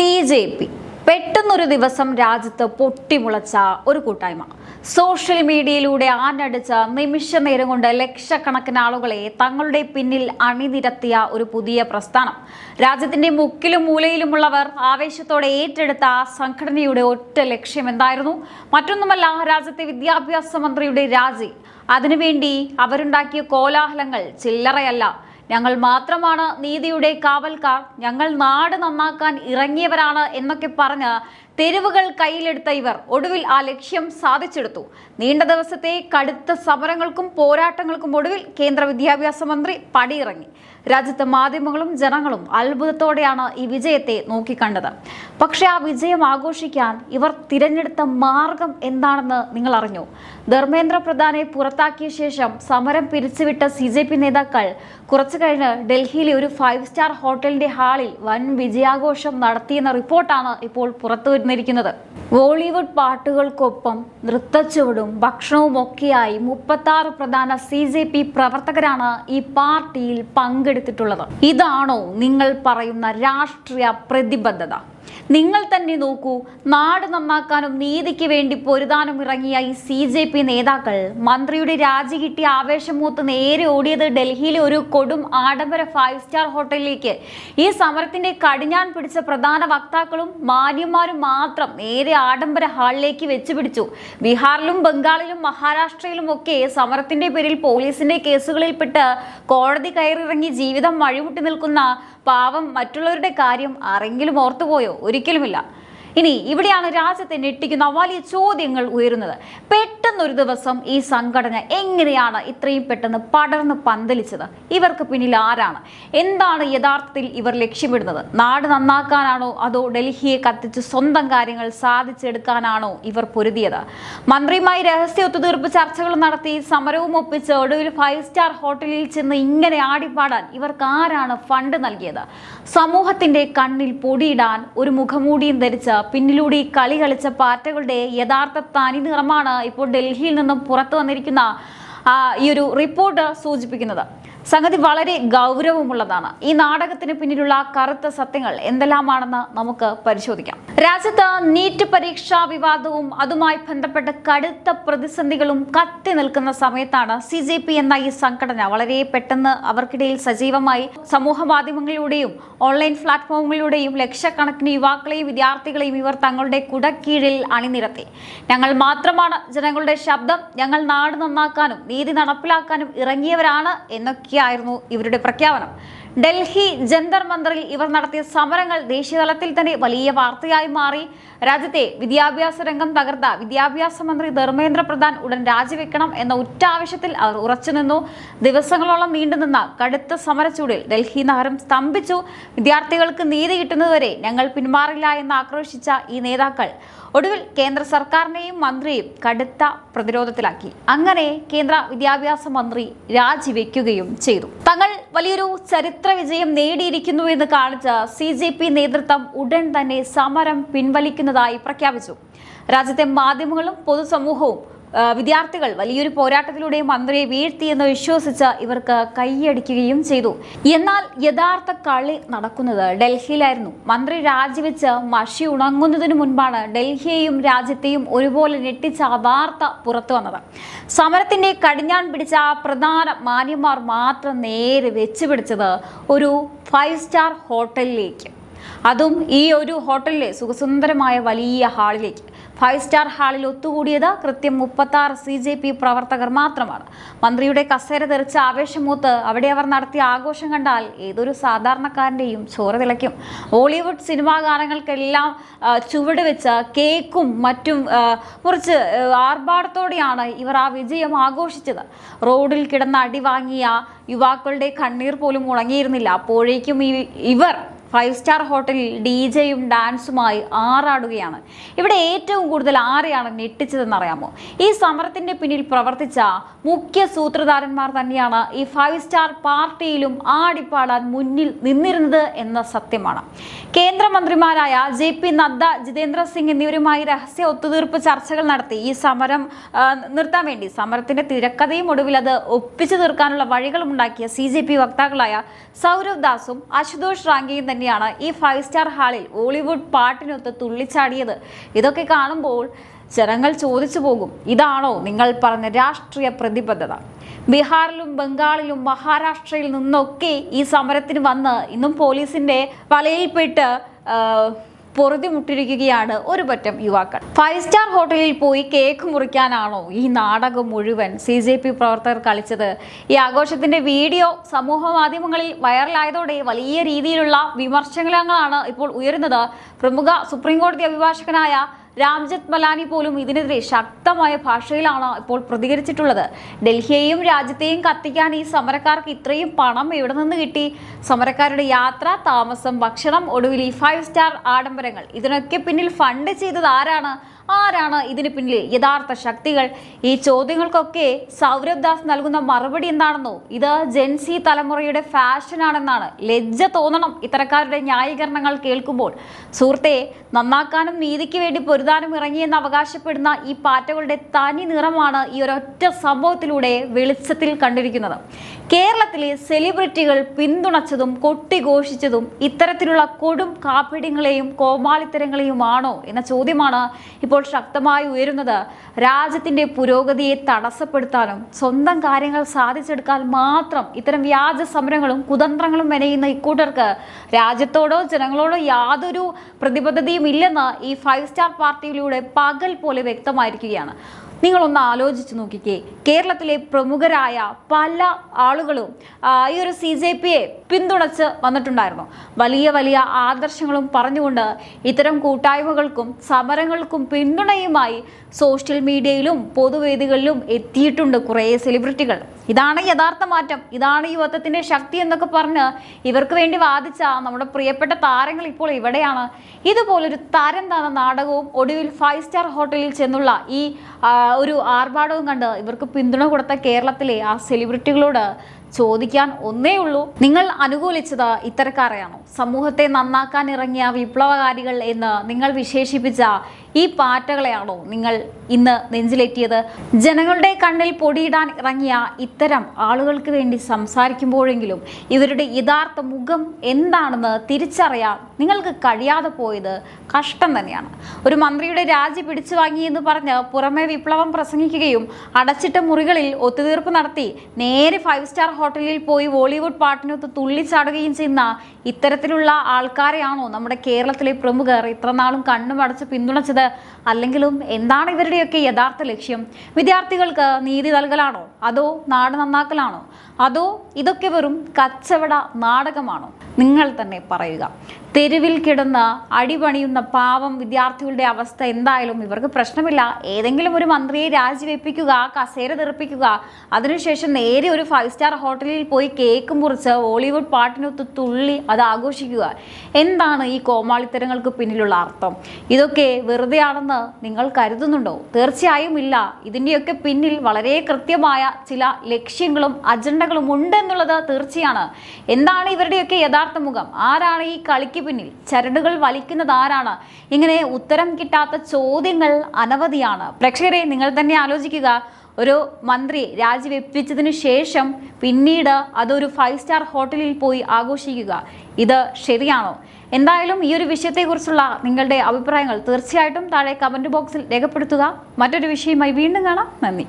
CJP പെട്ടെന്നൊരു ദിവസം രാജ്യത്ത് പൊട്ടിമുളച്ച ഒരു കൂട്ടായ്മ. സോഷ്യൽ മീഡിയയിലൂടെ ആഞ്ഞടിച്ച നിമിഷ നേരം കൊണ്ട് ലക്ഷക്കണക്കിന് ആളുകളെ തങ്ങളുടെ പിന്നിൽ അണിനിരത്തിയ ഒരു പുതിയ പ്രസ്ഥാനം. രാജ്യത്തിന്റെ മുക്കിലും മൂലയിലുമുള്ളവർ ആവേശത്തോടെ ഏറ്റെടുത്ത ആ സംഘടനയുടെ ഒറ്റ ലക്ഷ്യം എന്തായിരുന്നു? മറ്റൊന്നുമല്ല, രാജ്യത്തെ വിദ്യാഭ്യാസ മന്ത്രിയുടെ രാജി. അതിനുവേണ്ടി അവരുണ്ടാക്കിയ കോലാഹലങ്ങൾ ചില്ലറയല്ല. ഞങ്ങൾ മാത്രമാണ് നീതിയുടെ കാവൽക്കാർ, ഞങ്ങൾ നാട് നന്നാക്കാൻ ഇറങ്ങിയവരാണ് എന്നൊക്കെ പറഞ്ഞ് തെരുവുകൾ കയ്യിലെടുത്ത ഇവർ ഒടുവിൽ ആ ലക്ഷ്യം സാധിച്ചെടുത്തു. നീണ്ട ദിവസത്തെ കടുത്ത സമരങ്ങൾക്കും പോരാട്ടങ്ങൾക്കും ഒടുവിൽ കേന്ദ്ര വിദ്യാഭ്യാസ മന്ത്രി പടിയിറങ്ങി. രാജ്യത്തെ മാധ്യമങ്ങളും ജനങ്ങളും അത്ഭുതത്തോടെയാണ് ഈ വിജയത്തെ നോക്കിക്കണ്ടത്. പക്ഷെ ആ വിജയം ആഘോഷിക്കാൻ ഇവർ തിരഞ്ഞെടുത്ത മാർഗം എന്താണെന്ന് നിങ്ങൾ അറിഞ്ഞോ? ധർമ്മേന്ദ്ര പ്രധാനെ പുറത്താക്കിയ ശേഷം സമരം പിരിച്ചുവിട്ട CJP നേതാക്കൾ കുറച്ചു കഴിഞ്ഞ് ഡൽഹിയിലെ ഒരു 5 സ്റ്റാർ ഹോട്ടലിന്റെ ഹാളിൽ വൻ വിജയാഘോഷം നടത്തിയെന്ന റിപ്പോർട്ടാണ് ഇപ്പോൾ പുറത്തു വന്നിരിക്കുന്നത്. ബോളിവുഡ് പാട്ടുകൾക്കൊപ്പം നൃത്തച്ചുവടും ഭക്ഷണവും ഒക്കെയായി 36 പ്രധാന CJP പ്രവർത്തകരാണ് ഈ പാർട്ടിയിൽ പങ്കെടുത്തിട്ടുള്ളത്. ഇതാണോ നിങ്ങൾ പറയുന്ന രാഷ്ട്രീയ പ്രതിബദ്ധത? നിങ്ങൾ തന്നെ നോക്കൂ. നാട് നന്നാക്കാനും നീതിക്ക് വേണ്ടി പൊരുതാനും ഇറങ്ങിയ ഈ CJP നേതാക്കൾ മന്ത്രിയുടെ രാജി കിട്ടിയ ആവേശം മൂത്ത് നേരെ ഓടിയത് ഡൽഹിയിലെ ഒരു കൊടും ആഡംബര 5 സ്റ്റാർ ഹോട്ടലിലേക്ക്. ഈ സമരത്തിന്റെ കടിഞ്ഞാൺ പിടിച്ച പ്രധാന വക്താക്കളും മാന്യന്മാരും മാത്രം നേരെ ആഡംബര ഹാളിലേക്ക് വെച്ചുപിടിച്ചു. ബീഹാറിലും ബംഗാളിലും മഹാരാഷ്ട്രയിലും ഒക്കെ സമരത്തിന്റെ പേരിൽ പോലീസിന്റെ കേസുകളിൽപ്പെട്ട് കോടതി കയറിയിറങ്ങി ജീവിതം വഴിമുട്ടി നിൽക്കുന്ന പാവം മറ്റുള്ളവരുടെ കാര്യം ആരെങ്കിലും ഓർത്തുപോയോ? ഒരിക്കലുമില്ല. ഇനി ഇവിടെയാണ് രാജ്യത്തെ ഞെട്ടിക്കുന്ന വലിയ ചോദ്യങ്ങൾ ഉയരുന്നത്. പെട്ടെന്നൊരു ദിവസം ഈ സംഘടന എങ്ങനെയാണ് ഇത്രയും പെട്ടെന്ന് പടർന്ന് പന്തലിച്ചത്? ഇവർക്ക് പിന്നിൽ ആരാണ്? എന്താണ് യഥാർത്ഥത്തിൽ ഇവർ ലക്ഷ്യമിടുന്നത്? നാട് നന്നാക്കാനാണോ അതോ ഡൽഹിയെ കത്തിച്ച് സ്വന്തം കാര്യങ്ങൾ സാധിച്ചെടുക്കാനാണോ ഇവർ പൊരുതിയത്? മന്ത്രിയുമായി രഹസ്യ ഒത്തുതീർപ്പ് ചർച്ചകൾ നടത്തി സമരവും ഒപ്പിച്ച് ഒടുവിൽ 5 സ്റ്റാർ ഹോട്ടലിൽ ചെന്ന് ഇങ്ങനെ ആടിപ്പാടാൻ ഇവർക്ക് ആരാണ് ഫണ്ട് നൽകിയത്? സമൂഹത്തിന്റെ കണ്ണിൽ പൊടിയിടാൻ ഒരു മുഖമൂടിയും ധരിച്ച് പിന്നിലൂടെ ഈ കളി കളിച്ച പാറ്റകളുടെ യഥാർത്ഥ തനി നിറമാണ് ഇപ്പോൾ ഡൽഹിയിൽ നിന്നും പുറത്തു വന്നിരിക്കുന്ന ഈ ഒരു റിപ്പോർട്ട് സൂചിപ്പിക്കുന്നത്. സംഗതി വളരെ ഗൗരവമുള്ളതാണ്. ഈ നാടകത്തിന് പിന്നിലുള്ള കറുത്ത സത്യങ്ങൾ എന്തെല്ലാമാണെന്ന് നമുക്ക് പരിശോധിക്കാം. രാജ്യത്ത് നീറ്റ് പരീക്ഷാ വിവാദവും അതുമായി ബന്ധപ്പെട്ട കടുത്ത പ്രതിസന്ധികളും കത്തി നിൽക്കുന്ന സമയത്താണ് CJP എന്ന ഈ സംഘടന വളരെ പെട്ടെന്ന് അവർക്കിടയിൽ സജീവമായി സമൂഹ മാധ്യമങ്ങളിലൂടെയും ഓൺലൈൻ പ്ലാറ്റ്ഫോമുകളിലൂടെയും ലക്ഷക്കണക്കിന് യുവാക്കളെയും വിദ്യാർത്ഥികളെയും ഇവർ തങ്ങളുടെ കുടക്കീഴിൽ അണിനിരത്തി. ഞങ്ങൾ മാത്രമാണ് ജനങ്ങളുടെ ശബ്ദം, ഞങ്ങൾ നാട് നന്നാക്കാനും നീതി നടപ്പിലാക്കാനും ഇറങ്ങിയവരാണ് എന്നൊക്കെയായിരുന്നു ഇവരുടെ പ്രഖ്യാപനം. ഡൽഹി ജന്തർ മന്ദറിൽ ഇവർ നടത്തിയ സമരങ്ങൾ ദേശീയതലത്തിൽ തന്നെ വലിയ വാർത്തയായി മാറി. രാജ്യത്തെ വിദ്യാഭ്യാസ രംഗം തകർത്ത വിദ്യാഭ്യാസ മന്ത്രി ധർമ്മേന്ദ്ര പ്രധാൻ ഉടൻ രാജിവെക്കണം എന്ന ഒറ്റ ആവശ്യത്തിൽ അവർ ഉറച്ചുനിന്നു. ദിവസങ്ങളോളം നീണ്ടുനിന്ന കടുത്ത സമരച്ചൂടിൽ ഡൽഹി നഗരം സ്തംഭിച്ചു. വിദ്യാർത്ഥികൾക്ക് നീതി കിട്ടുന്നതുവരെ ഞങ്ങൾ പിന്മാറില്ല എന്ന് ആക്രോശിച്ച ഈ നേതാക്കൾ ഒടുവിൽ കേന്ദ്ര സർക്കാരിനെയും മന്ത്രിയും കടുത്ത പ്രതിരോധത്തിലാക്കി. അങ്ങനെ കേന്ദ്ര വിദ്യാഭ്യാസ മന്ത്രി രാജിവെക്കുകയും ചെയ്തു. തങ്ങൾ വലിയൊരു ചരിത്ര വിജയം നേടിയിരിക്കുന്നു എന്ന് കാണിച്ച CJP നേതൃത്വം ഉടൻ തന്നെ സമരം പിൻവലിക്കുന്നതായി പ്രഖ്യാപിച്ചു. രാജ്യത്തെ മാധ്യമങ്ങളും പൊതുസമൂഹവും വിദ്യാർത്ഥികൾ വലിയൊരു പോരാട്ടത്തിലൂടെ മന്ത്രിയെ വീഴ്ത്തിയെന്ന് വിശ്വസിച്ച് ഇവർക്ക് കൈയടിക്കുകയും ചെയ്തു. എന്നാൽ യഥാർത്ഥ കളി നടക്കുന്നത് ഡൽഹിയിലായിരുന്നു. മന്ത്രി രാജിവെച്ച് മഷി ഉണങ്ങുന്നതിനു മുൻപാണ് ഡൽഹിയെയും രാജ്യത്തെയും ഒരുപോലെ ഞെട്ടിച്ച വാർത്ത പുറത്തു വന്നത്. സമരത്തിന്റെ കടിഞ്ഞാൺ പിടിച്ച പ്രധാന മാന്യന്മാർ മാത്രം നേരെ വെച്ചുപിടിച്ചത് ഒരു 5 സ്റ്റാർ ഹോട്ടലിലേക്ക്. അതും ഈ ഒരു ഹോട്ടലിലെ സുഖസുന്ദരമായ വലിയ ഹാളിലേക്ക്. 5 സ്റ്റാർ ഹാളിൽ ഒത്തുകൂടിയത് കൃത്യം 36 CJP പ്രവർത്തകർ മാത്രമാണ്. മന്ത്രിയുടെ കസേര തെറിച്ച് ആവേശമൂത്ത് അവിടെ അവർ നടത്തിയ ആഘോഷം കണ്ടാൽ ഏതൊരു സാധാരണക്കാരൻ്റെയും ചോര തിളയ്ക്കും. ബോളിവുഡ് സിനിമാ ഗാനങ്ങൾക്കെല്ലാം ചുവട് വെച്ച് കേക്കും മറ്റും മുറിച്ച് ആർഭാടത്തോടെയാണ് ഇവർ ആ വിജയം ആഘോഷിച്ചത്. റോഡിൽ കിടന്ന് അടി വാങ്ങിയ യുവാക്കളുടെ കണ്ണീർ പോലും ഉണങ്ങിയിരുന്നില്ല. അപ്പോഴേക്കും ഇവർ 5 സ്റ്റാർ ഹോട്ടലിൽ DJയും ഡാൻസുമായി ആറാടുകയാണ്. ഇവിടെ ഏറ്റവും കൂടുതൽ ആരെയാണ് ഞെട്ടിച്ചതെന്ന് അറിയാമോ? ഈ സമരത്തിന്റെ പിന്നിൽ പ്രവർത്തിച്ച മുഖ്യ സൂത്രധാരന്മാർ തന്നെയാണ് ഈ 5 സ്റ്റാർ പാർട്ടിയിലും ആടിപ്പാടാൻ മുന്നിൽ നിന്നിരുന്നത് എന്ന സത്യമാണ്. കേന്ദ്രമന്ത്രിമാരായ JP നദ്ദ, ജിതേന്ദ്ര സിംഗ് എന്നിവരുമായി രഹസ്യ ഒത്തുതീർപ്പ് ചർച്ചകൾ നടത്തി ഈ സമരം നിർത്താൻ വേണ്ടി സമരത്തിന്റെ തിരക്കഥയും ഒടുവിൽ അത് ഒപ്പിച്ചു തീർക്കാനുള്ള വഴികളും ഉണ്ടാക്കിയ CJP വക്താക്കളായ സൗരവ് ദാസും അശുതോഷ് റാങ്കിയും തന്നെ തന്നെയാണ് ഈ 5 സ്റ്റാർ ഹാളിൽ ബോളിവുഡ് പാട്ടിനൊത്ത് തുള്ളിച്ചാടിയത്. ഇതൊക്കെ കാണുമ്പോൾ ജനങ്ങൾ ചോദിച്ചു പോകും, ഇതാണോ നിങ്ങൾ പറഞ്ഞ രാഷ്ട്രീയ പ്രതിബദ്ധത? ബീഹാറിലും ബംഗാളിലും മഹാരാഷ്ട്രയിൽ നിന്നൊക്കെ ഈ സമരത്തിന് വന്ന് ഇന്നും പോലീസിന്റെ വലയിൽപ്പെട്ട് പൊറുതിമുട്ടിരിക്കുകയാണ് ഒരു പറ്റം യുവാക്കൾ. 5 സ്റ്റാർ ഹോട്ടലിൽ പോയി കേക്ക് മുറിക്കാനാണോ ഈ നാടകം മുഴുവൻ CJP പ്രവർത്തകർ കളിച്ചത്? ഈ ആഘോഷത്തിന്റെ വീഡിയോ സമൂഹ മാധ്യമങ്ങളിൽ വൈറലായതോടെ വലിയ രീതിയിലുള്ള വിമർശനങ്ങളാണ് ഇപ്പോൾ ഉയരുന്നത്. പ്രമുഖ സുപ്രീം കോടതി അഭിഭാഷകനായ രാംജത്ത് മലാനി പോലും ഇതിനെതിരെ ശക്തമായ ഭാഷയിലാണ് ഇപ്പോൾ പ്രതികരിച്ചിട്ടുള്ളത്. ഡൽഹിയെയും രാജ്യത്തെയും കത്തിക്കാൻ ഈ സമരക്കാർക്ക് ഇത്രയും പണം എവിടെ നിന്ന് കിട്ടി? സമരക്കാരുടെ യാത്ര, താമസം, ഭക്ഷണം, ഒടുവിൽ ഈ 5 സ്റ്റാർ ആഡംബരങ്ങൾ, ഇതിനൊക്കെ പിന്നിൽ ഫണ്ട് ചെയ്തത് ആരാണ്? ഇതിന് പിന്നിൽ യഥാർത്ഥ ശക്തികൾ? ഈ ചോദ്യങ്ങൾക്കൊക്കെ സൗരഭ് ദാസ് നൽകുന്ന മറുപടി എന്താണെന്നോ, ഇത് ജെൻസി തലമുറയുടെ ഫാഷനാണെന്നാണ്. ലജ്ജ തോന്നണം ഇത്തരക്കാരുടെ ന്യായീകരണങ്ങൾ കേൾക്കുമ്പോൾ. സുഹൃത്തെ, നന്നാക്കാനും നീതിക്ക് വേണ്ടി പൊരുതാനും ഇറങ്ങിയെന്ന് അവകാശപ്പെടുന്ന ഈ പാറ്റകളുടെ തനി നിറമാണ് ഈ ഒരൊറ്റ സംഭവത്തിലൂടെ വെളിച്ചത്തിൽ കണ്ടിരിക്കുന്നത്. കേരളത്തിലെ സെലിബ്രിറ്റികൾ പിന്തുണച്ചതും കൊട്ടിഘോഷിച്ചതും ഇത്തരത്തിലുള്ള കൊടും കാപ്പിട്യങ്ങളെയും കോമാളിത്തരങ്ങളെയുമാണോ എന്ന ചോദ്യമാണ് ഇപ്പോൾ ശക്തമായി ഉയരുന്നത്. രാജ്യത്തിന്റെ പുരോഗതിയെ തടസ്സപ്പെടുത്താനും സ്വന്തം കാര്യങ്ങൾ സാധിച്ചെടുക്കാൻ മാത്രം ഇത്തരം വ്യാജ സമരങ്ങളും കുതന്ത്രങ്ങളും മെനയുന്ന ഇക്കൂട്ടർക്ക് രാജ്യത്തോടോ ജനങ്ങളോടോ യാതൊരു പ്രതിബദ്ധതയും ഇല്ലെന്ന് ഈ 5 സ്റ്റാർ പാർട്ടിയിലൂടെ പകൽ പോലെ വ്യക്തമായിരിക്കുകയാണ്. നിങ്ങളൊന്ന് ആലോചിച്ച് നോക്കിക്കേ, കേരളത്തിലെ പ്രമുഖരായ പല ആളുകളും ഈ ഒരു CJPയെ പിന്തുണച്ച് വന്നിട്ടുണ്ടായിരുന്നു. വലിയ വലിയ ആദർശങ്ങളും പറഞ്ഞുകൊണ്ട് ഇത്തരം കൂട്ടായ്മകൾക്കും സമരങ്ങൾക്കും പിന്തുണയുമായി സോഷ്യൽ മീഡിയയിലും പൊതുവേദികളിലും എത്തിയിട്ടുണ്ട് കുറേ സെലിബ്രിറ്റികൾ. ഇതാണ് യഥാർത്ഥ മാറ്റം, ഇതാണ് യുവത്വത്തിന്റെ ശക്തി എന്നൊക്കെ പറഞ്ഞ് ഇവർക്ക് വേണ്ടി വാദിച്ച നമ്മുടെ പ്രിയപ്പെട്ട താരങ്ങൾ ഇപ്പോൾ ഇവിടെയാണ്. ഇതുപോലൊരു തരം താന്ന നാടകവും ഒടുവിൽ 5 സ്റ്റാർ ഹോട്ടലിൽ ചെന്നുള്ള ഈ ഒരു ആർഭാടവും കണ്ട് ഇവർക്ക് പിന്തുണ കൊടുത്ത കേരളത്തിലെ ആ സെലിബ്രിറ്റികളോട് ചോദിക്കാൻ ഒന്നേ ഉള്ളൂ, നിങ്ങൾ അനുകൂലിച്ചത് ഇത്തരക്കാരെയാണോ? സമൂഹത്തെ നന്നാക്കാൻ ഇറങ്ങിയ വിപ്ലവകാരികൾ എന്ന് നിങ്ങൾ വിശേഷിപ്പിച്ച ഈ പാറ്റകളെയാണോ നിങ്ങൾ ഇന്ന് നെഞ്ചിലേറ്റിയത്? ജനങ്ങളുടെ കണ്ണിൽ പൊടിയിടാൻ ഇറങ്ങിയ ഇത്തരം ആളുകൾക്ക് വേണ്ടി സംസാരിക്കുമ്പോഴെങ്കിലും ഇവരുടെ യഥാർത്ഥ മുഖം എന്താണെന്ന് തിരിച്ചറിയാൻ നിങ്ങൾക്ക് കഴിയാതെ പോയത് കഷ്ടം തന്നെയാണ്. ഒരു മന്ത്രിയുടെ രാജി പിടിച്ചു വാങ്ങിയെന്ന് പറഞ്ഞ് പുറമെ വിപ്ലവം പ്രസംഗിക്കുകയും അടച്ചിട്ട മുറികളിൽ ഒത്തുതീർപ്പ് നടത്തി നേരെ 5 സ്റ്റാർ ഹോട്ടലിൽ പോയി ബോളിവുഡ് പാട്ടിനൊത്ത് തുള്ളിച്ചാടുകയും ചെയ്യുന്ന ഇത്തരത്തിലുള്ള ആൾക്കാരെയാണോ നമ്മുടെ കേരളത്തിലെ പ്രമുഖർ ഇത്രനാളും കണ്ണുമടച്ച് പിന്തുണച്ചത്? അല്ലെങ്കിലും എന്താണ് ഇവരുടെയൊക്കെ യഥാർത്ഥ ലക്ഷ്യം? വിദ്യാർത്ഥികൾക്ക് നീതി നൽകലാണോ? അതോ നാട് നന്നാക്കലാണോ? അതോ ഇതൊക്കെ വെറും കച്ചവട നാടകമാണോ? നിങ്ങൾ തന്നെ പറയുക. തെരുവിൽ കിടന്ന് അടിപണിയുന്ന പാവം വിദ്യാർത്ഥികളുടെ അവസ്ഥ എന്തായാലും ഇവർക്ക് പ്രശ്നമില്ല. ഏതെങ്കിലും ഒരു മന്ത്രിയെ രാജിവെപ്പിക്കുക, കസേര തെറിപ്പിക്കുക, അതിനുശേഷം നേരെ ഒരു 5 സ്റ്റാർ ഹോട്ടലിൽ പോയി കേക്ക് മുറിച്ച് ബോളിവുഡ് പാട്ടിനൊത്ത് തുള്ളി അത് ആഘോഷിക്കുക. എന്താണ് ഈ കോമാളിത്തരങ്ങൾക്ക് പിന്നിലുള്ള അർത്ഥം? ഇതൊക്കെ വെറുതെയാണെന്ന് നിങ്ങൾ കരുതുന്നുണ്ടോ? തീർച്ചയായും ഇല്ല. ഇതിൻ്റെയൊക്കെ പിന്നിൽ വളരെ കൃത്യമായ ചില ലക്ഷ്യങ്ങളും അജണ്ടകളും ഉണ്ട് എന്നുള്ളത് തീർച്ചയാണ്. എന്താണ് ഇവരുടെയൊക്കെ യഥാർത്ഥ മുഖം? ആരാണ് ഈ കളിക്ക് പിന്നിൽ? ചരടുകൾ വലിക്കുന്നത് ആരാണ്? ഇങ്ങനെ ഉത്തരം കിട്ടാത്ത ചോദ്യങ്ങൾ അനവധിയാണ്. പ്രേക്ഷകരെ, നിങ്ങൾ തന്നെ ആലോചിക്കുക. ഒരു മന്ത്രി രാജിവെപ്പിച്ചതിനു ശേഷം പിന്നീട് അതൊരു 5 സ്റ്റാർ ഹോട്ടലിൽ പോയി ആഘോഷിക്കുക, ഇത് ശരിയാണോ? എന്തായാലും ഈ ഒരു വിഷയത്തെക്കുറിച്ചുള്ള നിങ്ങളുടെ അഭിപ്രായങ്ങൾ തീർച്ചയായിട്ടും താഴെ കമന്റ് ബോക്സിൽ രേഖപ്പെടുത്തുക. മറ്റൊരു വിഷയമായി വീണ്ടും കാണാം. നന്ദി.